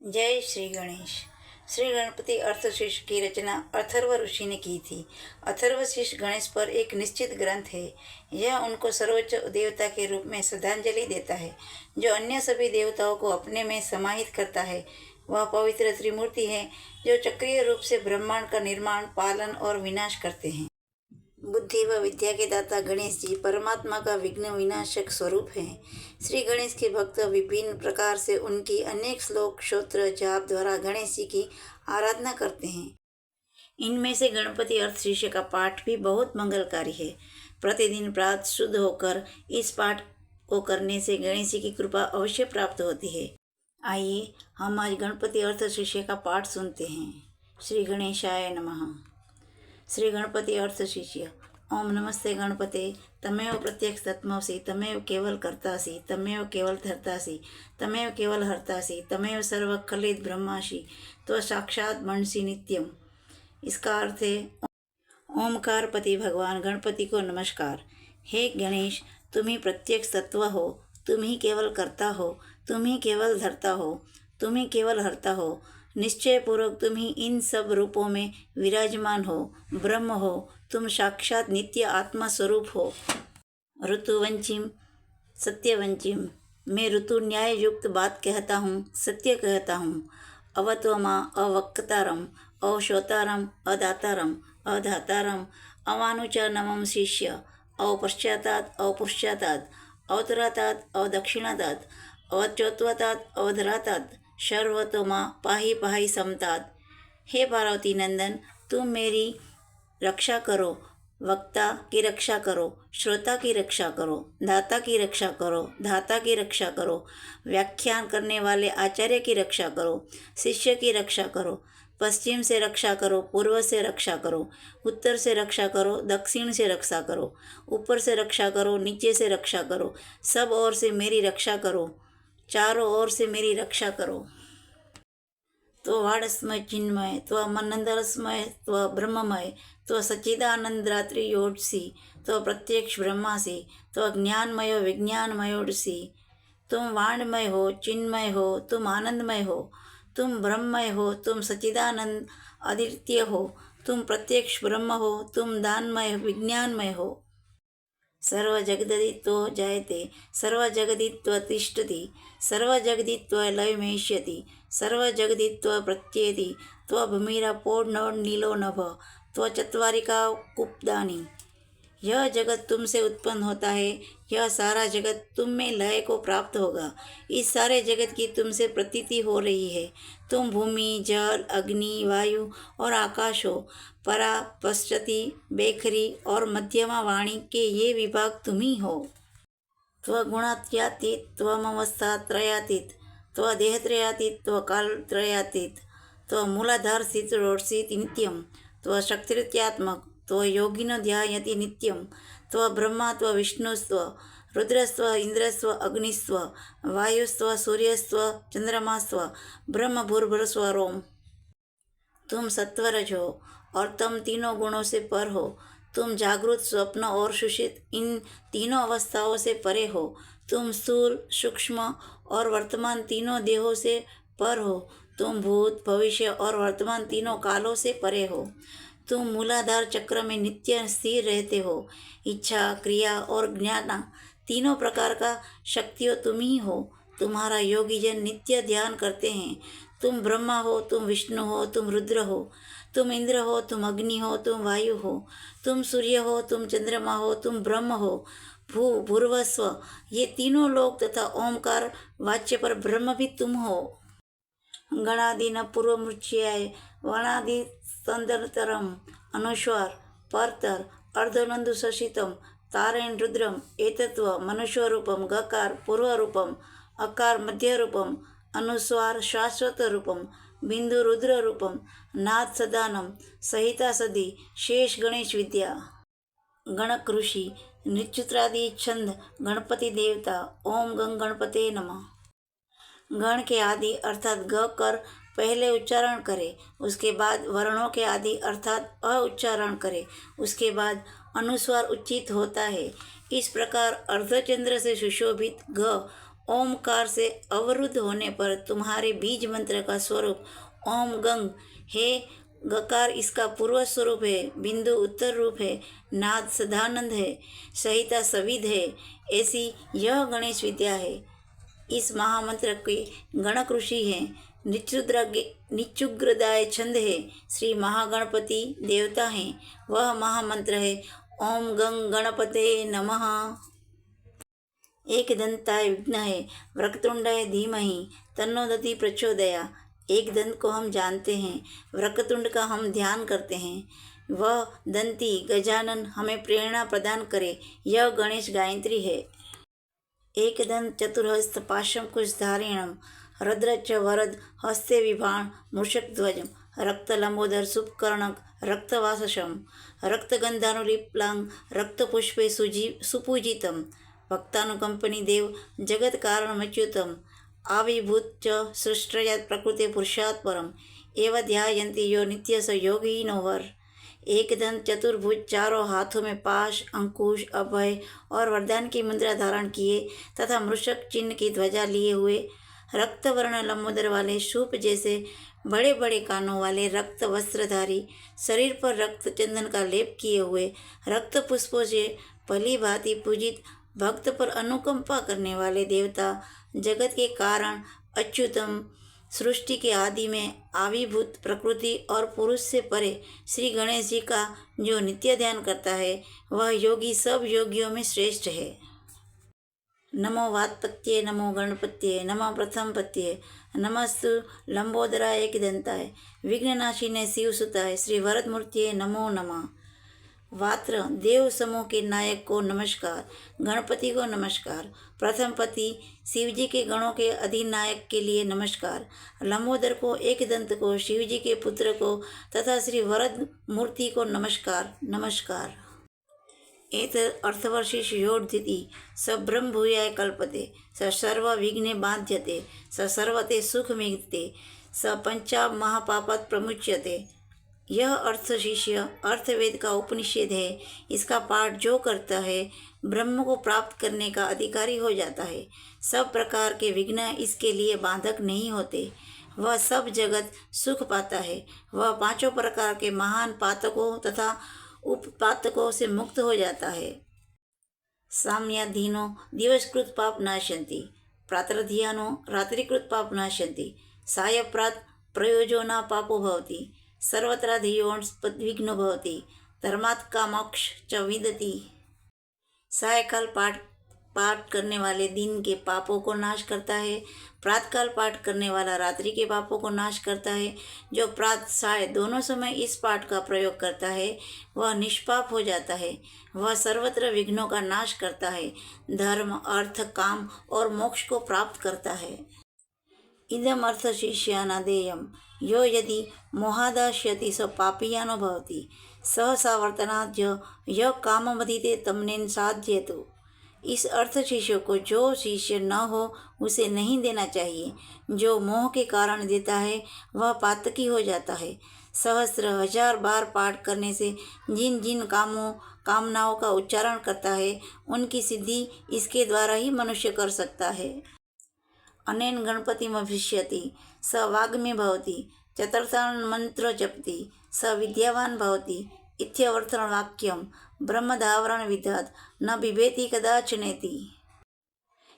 जय श्री गणेश। श्री गणपति अर्थशीर्ष की रचना अथर्व ऋषि ने की थी। अथर्वशीर्ष गणेश पर एक निश्चित ग्रंथ है। यह उनको सर्वोच्च देवता के रूप में श्रद्धांजलि देता है, जो अन्य सभी देवताओं को अपने में समाहित करता है। वह पवित्र त्रिमूर्ति है, जो चक्रीय रूप से ब्रह्मांड का निर्माण, पालन और विनाश करते हैं। बुद्धि व विद्या के दाता गणेश जी परमात्मा का विघ्न विनाशक स्वरूप हैं। श्री गणेश के भक्त विभिन्न प्रकार से उनकी अनेक श्लोक, स्तोत्र, जाप द्वारा गणेश जी की आराधना करते हैं। इनमें से गणपति अर्थशीर्ष का पाठ भी बहुत मंगलकारी है। प्रतिदिन प्रातः शुद्ध होकर इस पाठ को करने से गणेश जी की कृपा अवश्य प्राप्त होती है। आइए हम आज गणपति अर्थशीर्ष का पाठ सुनते हैं। श्री गणेशाय नमः। श्री गणपति अर्थशिष्य। ओम नमस्ते गणपते। तमेव प्रत्यक्ष तत्मसि, तमेव केवल कर्तासि, तमेव केवल धर्तासि, तमेव केवल हर्तासि, तमेव सर्व खलित ब्रह्मासि, तो साक्षात मनसि नित्यम। इसका अर्थ है ओमकारपति भगवान गणपति को नमस्कार। हे गणेश, तुम ही प्रत्यक्ष तत्व हो, तुम ही केवल कर्ता हो, तुम ही केवल धर्ता हो, तुम ही केवल हर्ता हो। निश्चय पूर्वक तुम ही इन सब रूपों में विराजमान हो, ब्रह्म हो, तुम साक्षात नित्य आत्मा स्वरूप हो। ऋतुवंचिम सत्यवंचिम, मैं ऋतु न्याय युक्त बात कहता हूँ, सत्य कहता हूँ। अवत्वमा अवक्तारम, अवशोतारम, अदातारम, अधातारम, अवानुच नमम शिष्य, अवपश्चातात, अवपुष्चातात, अवतरातात, अवदक्षिणातात, अवचोत्वतात, अवधरातात, सर्वतोमा पाही पाही समतात। हे पार्वती नंदन, तुम मेरी रक्षा करो, वक्ता की रक्षा करो, श्रोता की रक्षा करो, दाता की रक्षा करो, धाता की रक्षा करो, व्याख्यान करने वाले आचार्य की रक्षा करो, शिष्य की रक्षा करो, पश्चिम से रक्षा करो, पूर्व से रक्षा करो, उत्तर से रक्षा करो, दक्षिण से रक्षा करो, ऊपर से रक्षा करो, नीचे से रक्षा करो, सब ओर से मेरी रक्षा करो, चारों ओर से मेरी रक्षा करो। तो वाडस्मय चिन्मय, तो मनंदरस्मय, तो ब्रह्ममय, तो सच्चिदानंदरात्रि योडसी, तो प्रत्यक्ष ब्रह्मासी, तो ज्ञानमय विज्ञानमयोडसी। तुम वाणमय हो, चिन्मय हो, तुम आनंदमय हो, तुम ब्रह्ममय हो, तुम सच्चिदानंद अद्वितीय हो, तुम प्रत्यक्ष ब्रह्म हो, तुम दानमय विज्ञानमय हो। सर्वजगदित्व जायते, सर्वजगदित्व तिष्ठति, सर्वजगदित्व लयमेष्यति, सर्वजगदित्व प्रत्येति, त्वभूमिरपोर्णो नीलो नभ, त्वचत्वारिका कुप्दानी। यह जगत तुमसे उत्पन्न होता है, यह सारा जगत तुम में लय को प्राप्त होगा। इस सारे जगत की तुमसे प्रतीति हो रही है। तुम भूमि, जल, अग्नि, वायु और आकाश हो। परा, पश्चति, बेखरी और मध्यमा वाणी के ये विभाग तुम ही हो। त्वगुणात्यातीत, त्वमवस्थात्रयातीत, त्वदेहत्रयातीत, त्वकालत्रयातीत, त्वमूलाधार स्थितोर्षित नित्यम, त्वशक्तिरित्यात्मक, त्वयोगिनो ध्यायति नित्यं, त्वब्रह्मा त्वविष्णुस्त्व रुद्रस्त्व इंद्रस्त्व अग्निस्त्व वायुस्त्व सूर्यस्त्व चंद्रमास्त्व ब्रह्म भूर्भुवस्व रोम। तुम सत्वरज हो और तुम तीनों गुणों से पर हो। तुम जागृत, स्वप्न और सुषित इन तीनों अवस्थाओं से परे हो। तुम स्थूल, सूक्ष्म और वर्तमान तीनों देहों से पर हो। तुम भूत, भविष्य और वर्तमान तीनों कालों से परे हो। तुम मूलाधार चक्र में नित्य स्थिर रहते हो। इच्छा, क्रिया और ज्ञान तीनों प्रकार का शक्तियों तुम ही हो। तुम्हारा योगी जन नित्य ध्यान करते हैं। तुम ब्रह्मा हो, तुम विष्णु हो, तुम रुद्र हो, तुम इंद्र हो, तुम अग्नि हो, तुम वायु हो, तुम सूर्य हो, तुम चंद्रमा हो, तुम ब्रह्म हो, भूर्भुवस्व ये तीनों लोक तथा ओमकार वाच्य पर ब्रह्म भी तुम हो। गणादि न पूर्व मृत्याय, वनादि संदरतरम, अनुस्वार, परतर, अर्धनंदु सशितम, तारेण रुद्रम, एतत्व मनुष्यरूपम, गकार पूर्वरूपम, अकार मध्यरूपम, अनुस्वार शाश्वत रूपम, बिंदु रुद्र रूपम, नाद सदानम, सहिता सदी, शेष गणेश विद्या। गणक ऋषि, निच्युत्रादि छंद, गणपति देवता। ओम गंग गणपते नमः। गण के आदि अर्थात ग कर पहले उच्चारण करे, उसके बाद वर्णों के आदि अर्थात अ उच्चारण करे, उसके बाद अनुस्वार उच्चित होता है। इस प्रकार अर्धचंद्र से सुशोभित ग ओमकार से अवरुद्ध होने पर तुम्हारे बीज मंत्र का स्वरूप ओम गंग है। गकार इसका पूर्व स्वरूप है, बिंदु उत्तर रूप है, नाद सदानंद है, संहिता सविध है। ऐसी यह गणेश विद्या है। इस महामंत्र के गणक ऋषि हैं। निचुग्रदाय छंद है। श्री महागणपति देवता हैं। वह महामंत्र है ओम गंग गणपते नमः। एक दंताय विघ्न है, वक्रतुंडाय धीमहि तन्नो दति प्रचोदया। एक दंत को हम जानते हैं, वक्रतुंड का हम ध्यान करते हैं। वह दंती गजानन हमें प्रेरणा प्रदान करे। यह गणेश गायत्री है। एक दंत चतुर्हस्त पाशम कुशधारिणम रद्र च वरद हस्ते विभाण मूषकध्वज रक्त लंबोदर सुपकर्णक रक्तवासशम रक्तगंधानुलिप्लांग रक्तपुष्पे सुपूजितम भक्तानुकंपनी देव जगत कारणमच्युतम आविर्भूत च सृष्टयात् प्रकृते पुरुषात् परम एवं ध्यायन्ति यो नित्य स योगिनो वर। एक दंत चतुर्भुज चारों हाथों में पाश अंकुश अभय और वरदान की मुद्रा धारण किए तथा मृषक चिन्ह की ध्वजा लिए हुए रक्तवर्ण लंबोदर वाले शूप जैसे बड़े बड़े कानों वाले रक्त वस्त्रधारी शरीर पर रक्त चंदन का लेप किए हुए रक्त पुष्पों से भली भांति पूजित भक्त पर अनुकंपा करने वाले देवता जगत के कारण अच्युतम सृष्टि के आदि में आविर्भूत प्रकृति और पुरुष से परे श्री गणेश जी का जो नित्य ध्यान करता है वह योगी सब योगियों में श्रेष्ठ है। नमो वात्पत्ये नमो गणपत्ये नमो प्रथम पत्ये नमस्तु लंबोदराय एकदंताय विघ्ननाशिने शिवसुताय श्री वरदमूर्तिये नमो नमः। वात्र देव समूह के नायक को नमस्कार, गणपति को नमस्कार, प्रथम पति शिवजी के गणों के अधिनायक के लिए नमस्कार, लंबोदर को एक दंत को शिवजी के पुत्र को तथा श्री वरद मूर्ति को नमस्कार नमस्कार। एत अर्थवर्षिष योर्धिति स ब्रह्म भूयाय कल्पते स सर्व विघ्ने बाध्यते स सर्वते सुख मिगते स पंचाब महापापात् प्रमुच्यते। यह अर्थ शिष्य अर्थवेद का उपनिषेध है। इसका पाठ जो करता है ब्रह्म को प्राप्त करने का अधिकारी हो जाता है। सब प्रकार के विघ्न इसके लिए बाधक नहीं होते। वह सब जगत सुख पाता है। वह पांचों प्रकार के महान पातकों तथा उपपातकों से मुक्त हो जाता है। साम्याधीनो दिवसकृत पाप नाशन्ति प्रातर्धियानो रात्रिकृत पाप नाशन्ति सायप्रात प्रयोजोना पापो भवति सर्वत्र धियोन्स्पद्विघ्नो भवति धर्मात् कामोक्ष च विदति। सायकाल पाठ करने वाले दिन के पापों को नाश करता है। प्रातकाल पाठ करने वाला रात्रि के पापों को नाश करता है। जो प्रात साय दोनों समय इस पाठ का प्रयोग करता है वह निष्पाप हो जाता है। वह सर्वत्र विघ्नों का नाश करता है, धर्म अर्थ काम और मोक्ष को प्राप्त करता है। इदम अर्थ शिष्यानादेयम यो यदि मोहादाश्यति स पापीयानो भवति सहसा वर्तनाद्य यह काममधीते तमनेन साध्येतु। इस अर्थ शिष्य को जो शिष्य न हो उसे नहीं देना चाहिए। जो मोह के कारण देता है वह पातकी हो जाता है। सहस्र हजार बार पाठ करने से जिन जिन कामनाओं का उच्चारण करता है उनकी सिद्धि इसके द्वारा ही मनुष्य कर सकता है। अनेन गणपतिमभिष्यति स वाग्मी भवति चतुर्थान् मंत्र जपति स विद्यावान भवति इत्यवर्थन वाक्यम ब्रह्मधावरण विधात न बिभेति कदाचनेति।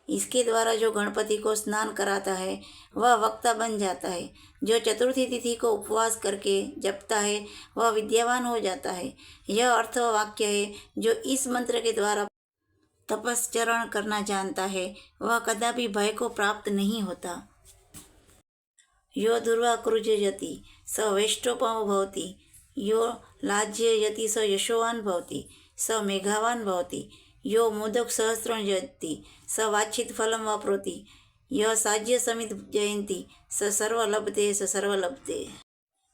इसके द्वारा जो गणपति को स्नान कराता है वह वक्ता बन जाता है। जो चतुर्थी तिथि को उपवास करके जपता है वह विद्यावान हो जाता है। यह अर्थ वाक्य है। जो इस मंत्र के द्वारा तपस्चरण करना जानता है वह कदापि भय को प्राप्त नहीं होता। यो दुर्वाकृजयति स वैष्टोपमो भवति यो लाज्ययति स यशोवान भवति स मेघावान भवति यो मोदक सहस्रं जयति स वाच्छित फलं वाप्नोति यह साज्य समित जयंती स सर्वलभते स सर्वलभते।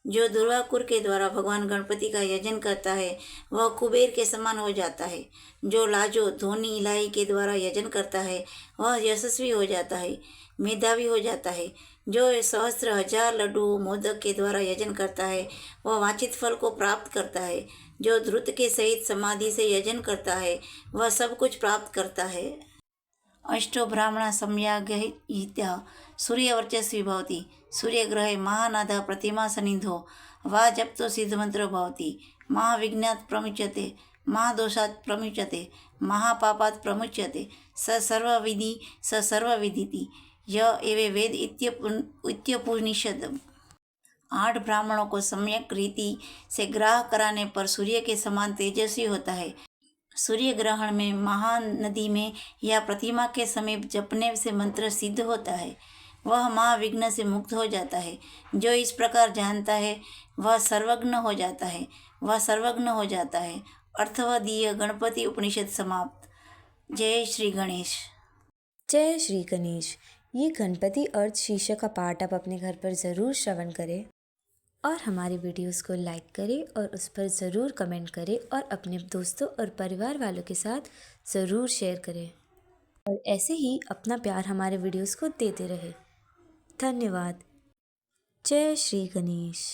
जो दुर्वाकुर के द्वारा भगवान गणपति का यजन करता है वह कुबेर के समान हो जाता है। जो लाजो धोनी इलाई के द्वारा यजन करता है वह यशस्वी हो जाता है, मेधावी हो जाता है। जो सहस्र हजार लड्डू मोदक के द्वारा यजन करता है वह वांछित फल को प्राप्त करता है। जो द्रुत के सहित समाधि से यजन करता है वह सब कुछ प्राप्त करता है। अष्टो ब्राह्मणा सम्यागहित्या सूर्यवर्चस्वी भवति। सूर्यग्रहे महानादः प्रतिमासन्निधो वा जप्तो सिद्धमन्त्रो भवति। महाविघ्नात् प्रमुच्यते, महादोषात् प्रमुच्यते, महापापात् प्रमुच्यते। स सर्वविदिति य एवे वेद इत्युपनिषद। 8 ब्राह्मणों को सम्यक रीति से ग्राह कराने पर सूर्य के समान तेजस्वी होता है। सूर्य ग्रहण में, महानदी में या प्रतिमा के समीप जपने से मंत्र सिद्ध होता है। वह महाविघ्न से मुक्त हो जाता है। जो इस प्रकार जानता है वह सर्वज्ञ हो जाता है। वह सर्वज्ञ हो जाता है। अर्थवदीय गणपति उपनिषद समाप्त। जय श्री गणेश। जय श्री गणेश। ये गणपति अर्थ शीर्षक का पाठ आप अपने घर पर ज़रूर श्रवण करें और हमारी वीडियोस को लाइक करें और उस पर ज़रूर कमेंट करें और अपने दोस्तों और परिवार वालों के साथ ज़रूर शेयर करें और ऐसे ही अपना प्यार हमारे वीडियोस को देते रहे। धन्यवाद। जय श्री गणेश।